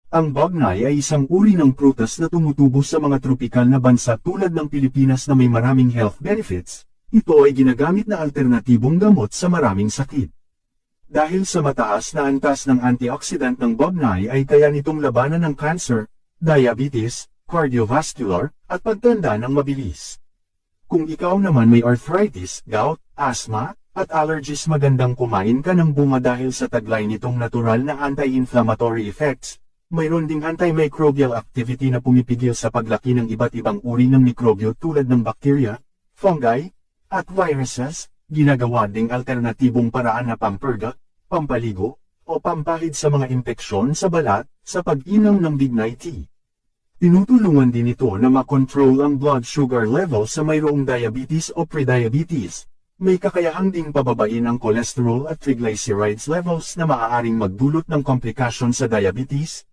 Ang bagnay ay isang uri ng prutas na tumutubo sa mga tropikal na bansa tulad ng Pilipinas na may maraming health benefits. Ito ay ginagamit na alternatibong gamot sa maraming sakit. Dahil sa mataas na antas ng antioxidant ng bagnay ay kaya nitong labanan ng cancer, diabetes, cardiovascular, at pagtanda ng mabilis. Kung ikaw naman may arthritis, gout, asthma, at allergies, magandang kumain ka ng bunga dahil sa taglay nitong natural na anti-inflammatory effects. Mayroon ding antimicrobial activity na pumipigil sa paglaki ng iba't ibang uri ng mikrobyo tulad ng bacteria, fungi, at viruses. Ginagawa ding alternatibong paraan na pampurga, pampaligo, o pampahid sa mga impeksyon sa balat sa pag-inom ng Bignay tea. Tinutulungan din ito na makontrol ang blood sugar level sa mayroong diabetes o prediabetes. May kakayahang ding pababain ang cholesterol at triglycerides levels na maaaring magdulot ng komplikasyon sa diabetes,